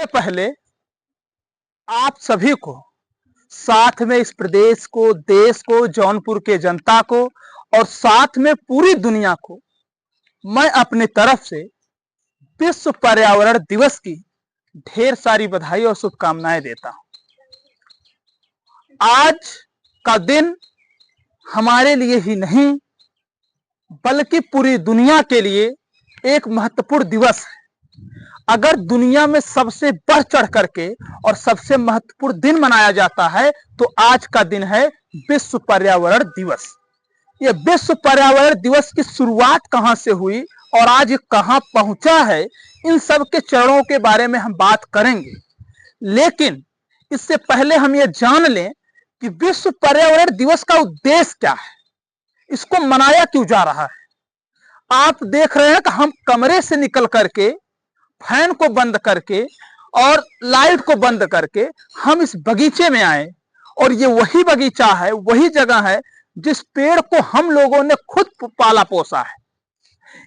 सबसे पहले आप सभी को, साथ में इस प्रदेश को, देश को, जौनपुर के जनता को और साथ में पूरी दुनिया को मैं अपनी तरफ से विश्व पर्यावरण दिवस की ढेर सारी बधाई और शुभकामनाएं देता हूं। आज का दिन हमारे लिए ही नहीं बल्कि पूरी दुनिया के लिए एक महत्वपूर्ण दिवस है। अगर दुनिया में सबसे बढ़ चढ़ करके और सबसे महत्वपूर्ण दिन मनाया जाता है तो आज का दिन है विश्व पर्यावरण दिवस। ये विश्व पर्यावरण दिवस की शुरुआत कहां से हुई और आज ये कहां पहुंचा है, इन सब के चरणों के बारे में हम बात करेंगे। लेकिन इससे पहले हम ये जान लें कि विश्व पर्यावरण दिवस का उद्देश्य क्या है, इसको मनाया क्यों जा रहा है। आप देख रहे हैं कि हम कमरे से निकल करके, फैन को बंद करके और लाइट को बंद करके हम इस बगीचे में आए और ये वही बगीचा है, वही जगह है जिस पेड़ को हम लोगों ने खुद पाला पोसा है।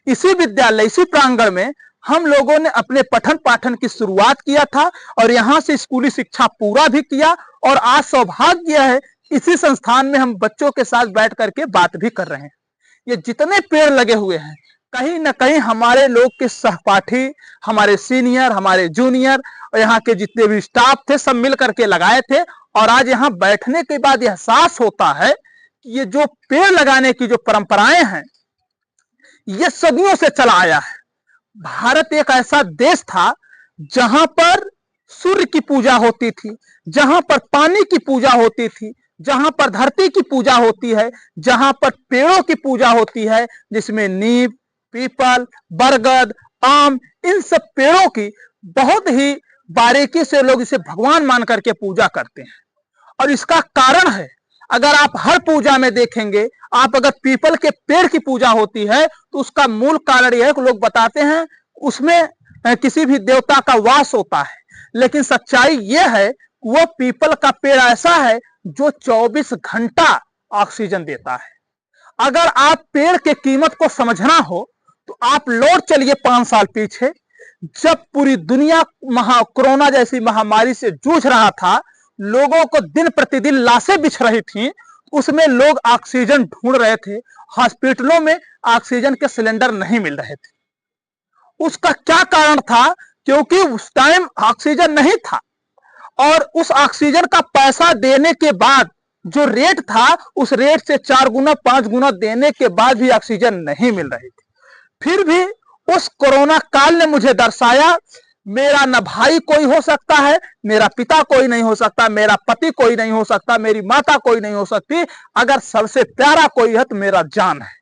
इसी विद्यालय, इसी प्रांगण में हम लोगों ने अपने पठन पाठन की शुरुआत किया था और यहां से स्कूली शिक्षा पूरा भी किया और आज सौभाग्य है इसी संस्थान में हम बच्चों के साथ बैठ करके बात भी कर रहे हैं। ये जितने पेड़ लगे हुए हैं कहीं ना कहीं हमारे लोग के सहपाठी, हमारे सीनियर, हमारे जूनियर और यहाँ के जितने भी स्टाफ थे सब मिल करके लगाए थे। और आज यहाँ बैठने के बाद एहसास होता है कि ये जो पेड़ लगाने की जो परंपराएं हैं ये सदियों से चला आया है। भारत एक ऐसा देश था जहां पर सूर्य की पूजा होती थी, जहां पर पानी की पूजा होती थी, जहां पर धरती की पूजा होती है, जहां पर पेड़ों की पूजा होती है, जिसमें नीम, पीपल, बरगद, आम, इन सब पेड़ों की बहुत ही बारीकी से लोग इसे भगवान मान करके पूजा करते हैं। और इसका कारण है, अगर आप हर पूजा में देखेंगे, आप अगर पीपल के पेड़ की पूजा होती है तो उसका मूल कारण यह है कि लोग बताते हैं उसमें किसी भी देवता का वास होता है। लेकिन सच्चाई यह है वो पीपल का पेड़ ऐसा है जो 24 घंटा ऑक्सीजन देता है। अगर आप पेड़ के कीमत को समझना हो तो आप लौट चलिए 5 साल पीछे, जब पूरी दुनिया कोरोना जैसी महामारी से जूझ रहा था, लोगों को दिन प्रतिदिन लाशें बिछ रही थीं, उसमें लोग ऑक्सीजन ढूंढ रहे थे। हॉस्पिटलों में ऑक्सीजन के सिलेंडर नहीं मिल रहे थे। उसका क्या कारण था? क्योंकि उस टाइम ऑक्सीजन नहीं था और उस ऑक्सीजन का पैसा देने के बाद जो रेट था उस रेट से 4 गुना 5 गुना देने के बाद भी ऑक्सीजन नहीं मिल रही थी। फिर भी उस कोरोना काल ने मुझे दर्शाया, मेरा न भाई कोई हो सकता है, मेरा पिता कोई नहीं हो सकता, मेरा पति कोई नहीं हो सकता, मेरी माता कोई नहीं हो सकती, अगर सबसे प्यारा कोई है तो मेरा जान है।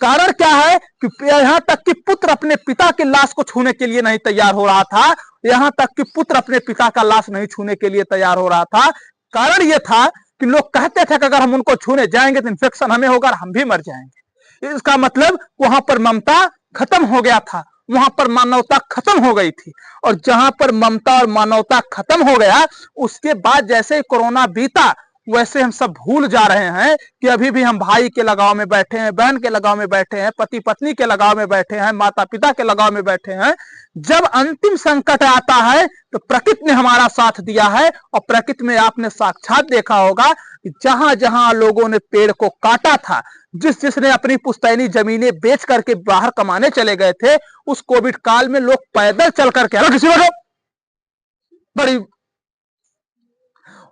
कारण क्या है कि यहां तक कि पुत्र अपने पिता की लाश को छूने के लिए नहीं तैयार हो रहा था, यहां तक कि पुत्र अपने पिता का लाश नहीं छूने के लिए तैयार हो रहा था। कारण यह था कि लोग कहते थे कि अगर हम उनको छूने जाएंगे तो इन्फेक्शन हमें होगा और हम भी मर जाएंगे। इसका मतलब वहां पर ममता खत्म हो गया था, वहां पर मानवता खत्म हो गई थी। और जहां पर ममता और मानवता खत्म हो गया, उसके बाद जैसे कोरोना बीता वैसे हम सब भूल जा रहे हैं कि अभी भी हम भाई के लगाव में बैठे हैं, बहन के लगाव में बैठे हैं, पति पत्नी के लगाव में बैठे हैं, माता पिता के लगाव में बैठे हैं। जब अंतिम संकट आता है तो प्रकृति ने हमारा साथ दिया है। और प्रकृति में आपने साक्षात देखा होगा कि जहां जहां लोगों ने पेड़ को काटा था, जिसने अपनी पुश्तैनी जमीनें बेच करके बाहर कमाने चले गए थे, उस कोविड काल में लोग पैदल चल करके बड़ी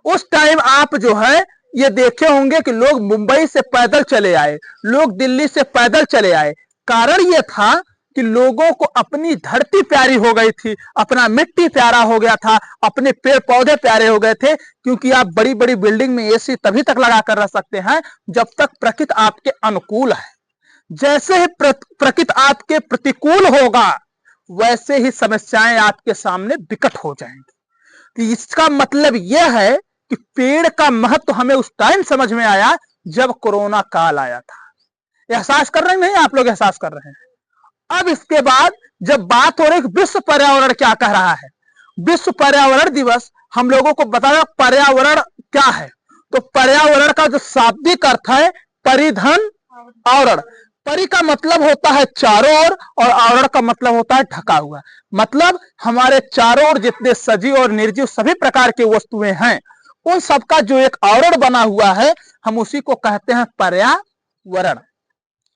उस टाइम आप जो है ये देखे होंगे कि लोग मुंबई से पैदल चले आए, लोग दिल्ली से पैदल चले आए। कारण ये था कि लोगों को अपनी धरती प्यारी हो गई थी, अपना मिट्टी प्यारा हो गया था, अपने पेड़ पौधे प्यारे हो गए थे। क्योंकि आप बड़ी बड़ी बिल्डिंग में एसी तभी तक लगा कर रह सकते हैं जब तक प्रकृति आपके अनुकूल है। जैसे ही प्रकृति आपके प्रतिकूल होगा वैसे ही समस्याएं आपके सामने विकट हो जाएंगी। तो इसका मतलब यह है कि पेड़ का महत्व हमें उस टाइम समझ में आया जब कोरोना काल आया था। एहसास कर रहे हैं? नहीं, आप लोग एहसास कर रहे हैं। अब इसके बाद जब बात हो रही है विश्व पर्यावरण क्या कह रहा है, विश्व पर्यावरण दिवस हम लोगों को बताया पर्यावरण क्या है। तो पर्यावरण का जो शाब्दिक अर्थ है परिधन आवरण। परि का मतलब होता है चारों ओर और आवरण का मतलब होता है ढका हुआ। मतलब हमारे चारों ओर जितने सजीव और निर्जीव सभी प्रकार की वस्तुएं हैं, उन सबका जो एक आवरण बना हुआ है, हम उसी को कहते हैं पर्यावरण।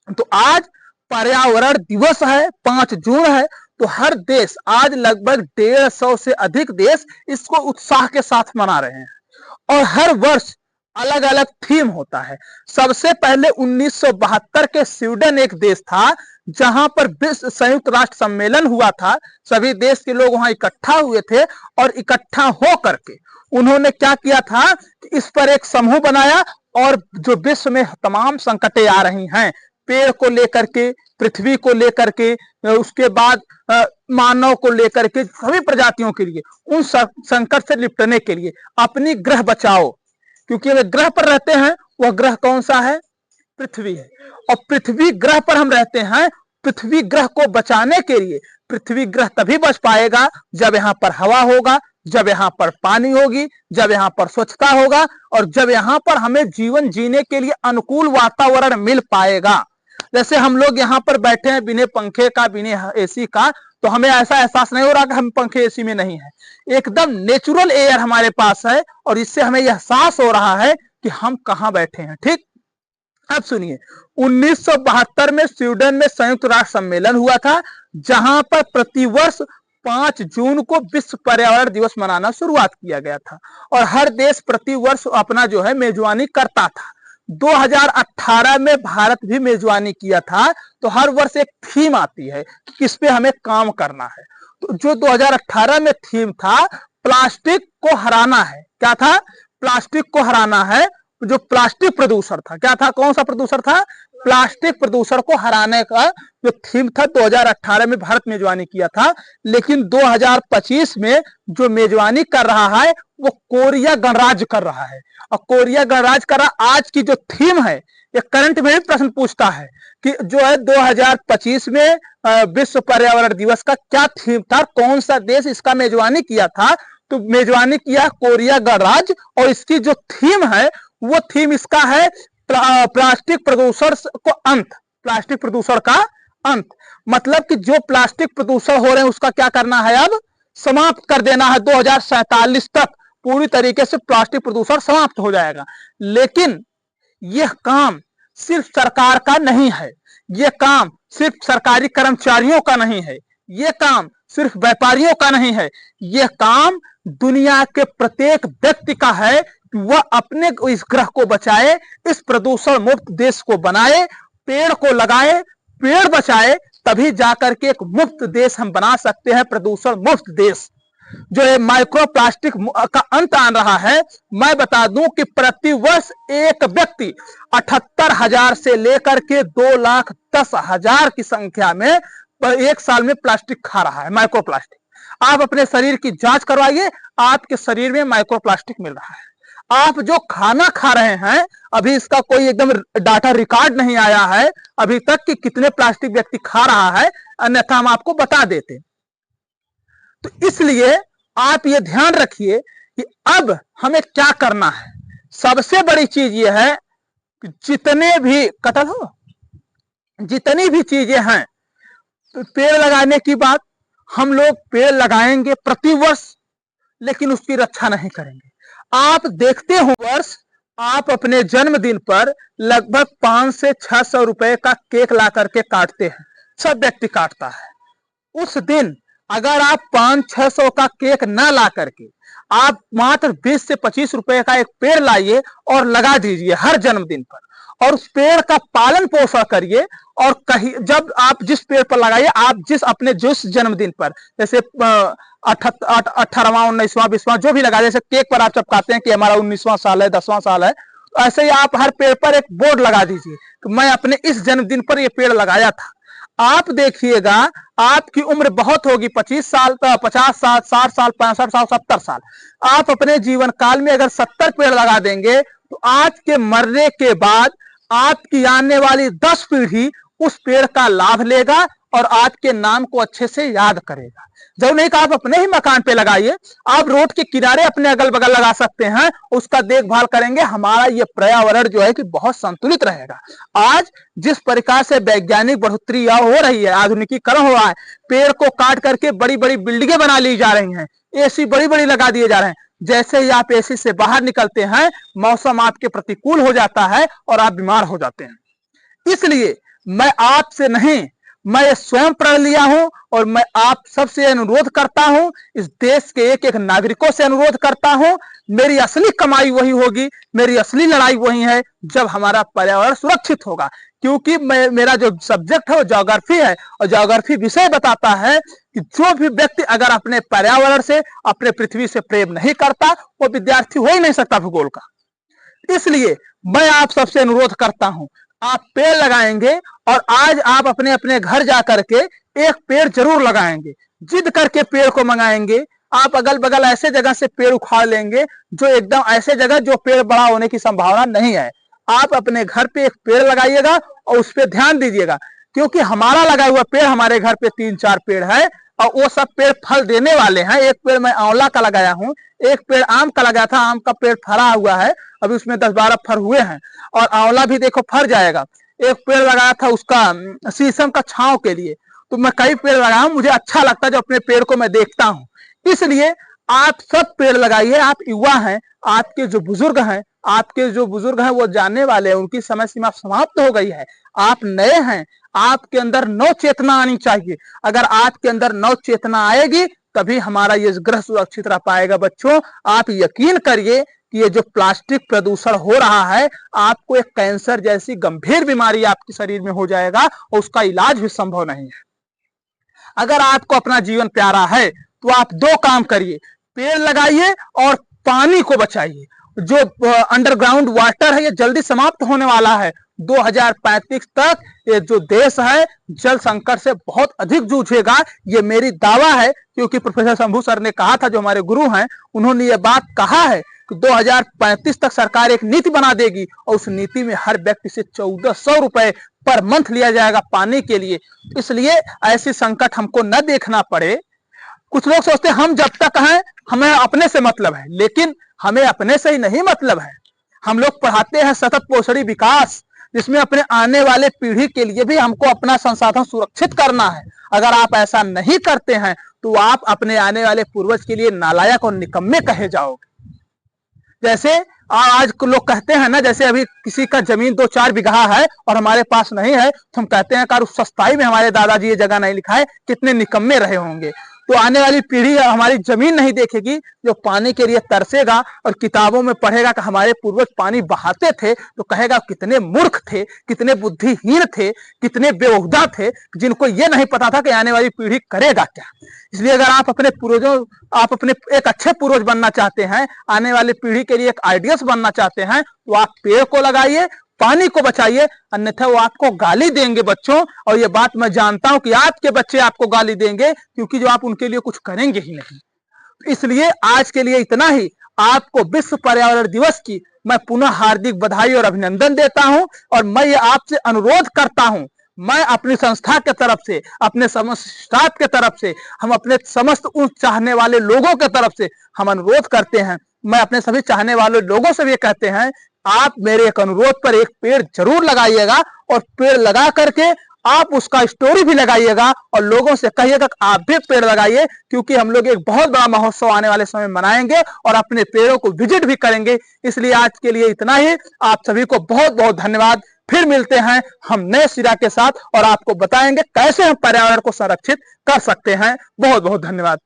तो आज पर्यावरण दिवस है, 5 जून है। तो हर देश आज लगभग 150 से अधिक देश इसको उत्साह के साथ मना रहे हैं और हर वर्ष अलग अलग थीम होता है। सबसे पहले 1972 के स्वीडन एक देश था जहां पर विश्व संयुक्त राष्ट्र सम्मेलन हुआ था। सभी देश के लोग वहां इकट्ठा हुए थे और इकट्ठा हो करके उन्होंने क्या किया था कि इस पर एक समूह बनाया और जो विश्व में तमाम संकटें आ रही हैं, पेड़ को लेकर के, पृथ्वी को लेकर के, उसके बाद मानव को लेकर के, सभी प्रजातियों के लिए, उन संकट से निपटने के लिए अपनी ग्रह बचाओ, क्योंकि वे ग्रह पर रहते हैं। वह ग्रह कौन सा है? पृथ्वी है। और पृथ्वी ग्रह पर हम रहते हैं। पृथ्वी ग्रह को बचाने के लिए, पृथ्वी ग्रह तभी बच पाएगा जब यहाँ पर हवा होगा, जब यहाँ पर पानी होगी, जब यहाँ पर स्वच्छता होगा और जब यहाँ पर हमें जीवन जीने के लिए अनुकूल वातावरण मिल पाएगा। जैसे हम लोग यहाँ पर बैठे हैं बिना पंखे का, बिना एसी का, तो हमें ऐसा एहसास नहीं हो रहा कि हम पंखे एसी में नहीं है। एकदम नेचुरल एयर हमारे पास है और इससे हमें यह एहसास हो रहा है कि हम कहाँ बैठे हैं। ठीक, अब सुनिए, 1972 में स्वीडन में संयुक्त राष्ट्र सम्मेलन हुआ था, जहां पर प्रतिवर्ष 5 जून को विश्व पर्यावरण दिवस मनाना शुरुआत किया गया था और हर देश प्रतिवर्ष अपना जो है मेजबानी करता था। 2018 में भारत भी मेजबानी किया था। तो हर वर्ष एक थीम आती है कि किस पे हमें काम करना है। तो जो 2018 में थीम था, प्लास्टिक को हराना है। क्या था? प्लास्टिक को हराना है। जो प्लास्टिक प्रदूषण था, क्या था? कौन सा प्रदूषण था? प्लास्टिक प्रदूषण को हराने का जो थीम था, 2018 में भारत मेजबानी किया था। लेकिन 2025 में जो मेजबानी कर रहा है वो कोरिया गणराज्य कर रहा है। और कोरिया गणराज्य कर रहा, आज की जो थीम है, ये करंट में भी प्रश्न पूछता है कि जो है 2025 में विश्व पर्यावरण दिवस का क्या थीम था, कौन सा देश इसका मेजबानी किया था? तो मेजबानी किया कोरिया गणराज्य और इसकी जो थीम है वो थीम इसका है प्लास्टिक प्रदूषण को अंत, प्लास्टिक प्रदूषण का अंत। मतलब कि जो प्लास्टिक प्रदूषण हो रहे हैं उसका क्या करना है? अब समाप्त कर देना है। 2047 तक पूरी तरीके से प्लास्टिक प्रदूषण समाप्त हो जाएगा। लेकिन यह काम सिर्फ सरकार का नहीं है, यह काम सिर्फ सरकारी कर्मचारियों का नहीं है, यह काम सिर्फ व्यापारियों का नहीं है, यह काम दुनिया के प्रत्येक व्यक्ति का है कि वह अपने इस ग्रह को बचाए, इस प्रदूषण मुक्त देश को बनाए, पेड़ को लगाए, पेड़ बचाए, तभी जाकर के एक मुक्त देश हम बना सकते हैं, प्रदूषण मुक्त देश। जो है माइक्रो प्लास्टिक का अंत आ रहा है। मैं बता दूं कि प्रतिवर्ष एक व्यक्ति 78,000 से लेकर के 2,10,000 की संख्या में एक साल में प्लास्टिक खा रहा है, माइक्रो प्लास्टिक। आप अपने शरीर की जांच करवाइए, आपके शरीर में माइक्रो प्लास्टिक मिल रहा है। आप जो खाना खा रहे हैं, अभी इसका कोई एकदम डाटा रिकॉर्ड नहीं आया है अभी तक कि कितने प्लास्टिक व्यक्ति खा रहा है, अन्यथा हम आपको बता देते। तो इसलिए आप ये ध्यान रखिए कि अब हमें क्या करना है। सबसे बड़ी चीज ये है कि जितने भी कतल हो, जितनी भी चीजें हैं, तो पेड़ लगाने की बात, हम लोग पेड़ लगाएंगे प्रतिवर्ष, लेकिन उसकी रक्षा नहीं करेंगे। आप देखते हो, वर्ष आप अपने जन्मदिन पर लगभग 500 से 600 रुपए का केक ला करके काटते हैं, सब व्यक्ति काटता है। उस दिन अगर आप 500-600 का केक ना ला करके आप मात्र 20 से 25 रुपए का एक पेड़ लाइए और लगा दीजिए हर जन्मदिन पर, और उस पेड़ का पालन पोषण करिए। और कहीं जब आप जिस पेड़ पर लगाइए, आप जिस जन्मदिन पर, जैसे 18वां 19वां 20वां जो भी लगा, जैसे केक पर आप चिपकाते हैं कि हमारा 19वां साल है, 10वां साल है, ऐसे ही आप हर पेड़ पर एक बोर्ड लगा दीजिए कि मैं अपने इस जन्मदिन पर ये पेड़ लगाया था। आप देखिएगा आपकी उम्र बहुत होगी, 25 साल, 50 साल, 60 साल, 65 साल, 70 साल। आप अपने जीवन काल में अगर 70 पेड़ लगा देंगे तो आज के मरने के बाद आपकी आने वाली 10 पीढ़ी उस पेड़ का लाभ लेगा और आपके नाम को अच्छे से याद करेगा। जरूर नहीं कि आप अपने ही मकान पे लगाइए, आप रोड के किनारे अपने अगल बगल लगा सकते हैं, उसका देखभाल करेंगे, हमारा ये पर्यावरण जो है कि बहुत संतुलित रहेगा। आज जिस प्रकार से वैज्ञानिक बढ़ोतरी हो रही है, आधुनिकीकरण हो रहा है, पेड़ को काट करके बड़ी बड़ी बिल्डिंगें बना ली जा रही हैं, एसी बड़ी बड़ी लगा दिए जा रहे हैं, जैसे ही आप एसी से बाहर निकलते हैं मौसम आपके प्रतिकूल हो जाता है और आप बीमार हो जाते हैं। इसलिए मैं आपसे नहीं, मैं स्वयं प्रण लिया हूं और मैं आप सबसे अनुरोध करता हूं, इस देश के एक एक नागरिकों से अनुरोध करता हूं, मेरी असली कमाई वही होगी, मेरी असली लड़ाई वही है जब हमारा पर्यावरण सुरक्षित होगा। क्योंकि मेरा जो सब्जेक्ट है वो ज्योग्राफी है, और ज्योग्राफी विषय बताता है कि जो भी व्यक्ति अगर अपने पर्यावरण से, अपने पृथ्वी से प्रेम नहीं करता, वो विद्यार्थी हो ही नहीं सकता भूगोल का। इसलिए मैं आप सबसे अनुरोध करता हूं, आप पेड़ लगाएंगे, और आज आप अपने अपने घर जाकर के एक पेड़ जरूर लगाएंगे, जिद करके पेड़ को मंगाएंगे। आप अगल बगल ऐसे जगह से पेड़ उखाड़ लेंगे जो एकदम ऐसे जगह जो पेड़ बड़ा होने की संभावना नहीं है। आप अपने घर पे एक पेड़ लगाइएगा और उस पर ध्यान दीजिएगा, क्योंकि हमारा लगा हुआ पेड़, हमारे घर पे 3-4 पेड़ है और वो सब पेड़ फल देने वाले हैं। एक पेड़ मैं आंवला का लगाया हूँ, एक पेड़ आम का लगाया था, आम का पेड़ फरा हुआ है, अभी उसमें 10-12 फर हुए हैं, और आंवला भी देखो फर जाएगा। एक पेड़ लगाया था उसका शीशम का छांव के लिए। तो मैं कई पेड़ लगाया हूं, मुझे अच्छा लगता है जब अपने पेड़ को मैं देखता हूं। इसलिए आप सब पेड़ लगाइए। आप युवा हैं, आपके जो बुजुर्ग हैं वो जानने वाले हैं, उनकी समय सीमा समाप्त हो गई है। आप नए हैं, आपके अंदर नव चेतना आनी चाहिए। अगर आपके अंदर नव चेतना आएगी तभी हमारा ये ग्रह सुरक्षित रह पाएगा। बच्चों, आप यकीन करिए कि ये जो प्लास्टिक प्रदूषण हो रहा है, आपको एक कैंसर जैसी गंभीर बीमारी आपके शरीर में हो जाएगा और उसका इलाज भी संभव नहीं है। अगर आपको अपना जीवन प्यारा है तो आप 2 काम करिए, पेड़ लगाइए और पानी को बचाइए। जो अंडरग्राउंड वाटर है ये जल्दी समाप्त होने वाला है। 2035 तक ये जो देश है जल संकट से बहुत अधिक जूझेगा, ये मेरी दावा है। क्योंकि प्रोफेसर शंभू सर ने कहा था, जो हमारे गुरु हैं, उन्होंने ये बात कहा है कि 2035 तक सरकार एक नीति बना देगी और उस नीति में हर व्यक्ति से 1400 रुपए पर मंथ लिया जाएगा पानी के लिए। इसलिए ऐसी संकट हमको न देखना पड़े। कुछ लोग सोचते हैं हम जब तक हैं हमें अपने से मतलब है, लेकिन हमें अपने से ही नहीं मतलब है। हम लोग पढ़ाते हैं सतत पोषणी विकास, जिसमें अपने आने वाले पीढ़ी के लिए भी हमको अपना संसाधन सुरक्षित करना है। अगर आप ऐसा नहीं करते हैं तो आप अपने आने वाले पूर्वज के लिए नालायक और निकम्मे कहे जाओगे। जैसे आज लोग कहते हैं ना, जैसे अभी किसी का जमीन 2-4 बीघा है और हमारे पास नहीं है, तो हम कहते हैं कि उस सस्ताई में हमारे दादाजी ये जगह नहीं लिखा है, कितने निकम्मे रहे होंगे। तो आने वाली पीढ़ी हमारी जमीन नहीं देखेगी, जो पानी के लिए तरसेगा और किताबों में पढ़ेगा कि हमारे पूर्वज पानी बहाते थे, तो कहेगा कितने मूर्ख थे, कितने बुद्धिहीन थे, कितने बेहुदा थे, जिनको ये नहीं पता था कि आने वाली पीढ़ी करेगा क्या। इसलिए अगर आप अपने एक अच्छे पूर्वज बनना चाहते हैं, आने वाली पीढ़ी के लिए एक आइडियस बनना चाहते हैं, तो आप पेड़ को लगाइए, पानी को बचाइए, अन्यथा वो आपको गाली देंगे बच्चों। और ये बात मैं जानता हूं कि आपके बच्चे आपको गाली देंगे, क्योंकि जो आप उनके लिए कुछ करेंगे ही नहीं। इसलिए आज के लिए इतना ही। आपको विश्व पर्यावरण दिवस की मैं पुनः हार्दिक बधाई और अभिनंदन देता हूं, और मैं ये आपसे अनुरोध करता हूं, मैं अपनी संस्था के तरफ से, अपने समस्त स्टाफ के तरफ से, हम अपने समस्त उन चाहने वाले लोगों के तरफ से हम अनुरोध करते हैं। मैं अपने सभी चाहने वाले लोगों से भी कहते हैं, आप मेरे एक अनुरोध पर एक पेड़ जरूर लगाइएगा, और पेड़ लगा करके आप उसका स्टोरी भी लगाइएगा और लोगों से कहिएगा कि आप भी पेड़ लगाइए। क्योंकि हम लोग एक बहुत बड़ा महोत्सव आने वाले समय मनाएंगे और अपने पेड़ों को विजिट भी करेंगे। इसलिए आज के लिए इतना ही। आप सभी को बहुत बहुत धन्यवाद। फिर मिलते हैं हम नए सिरा के साथ और आपको बताएंगे कैसे हम पर्यावरण को संरक्षित कर सकते हैं। बहुत बहुत धन्यवाद।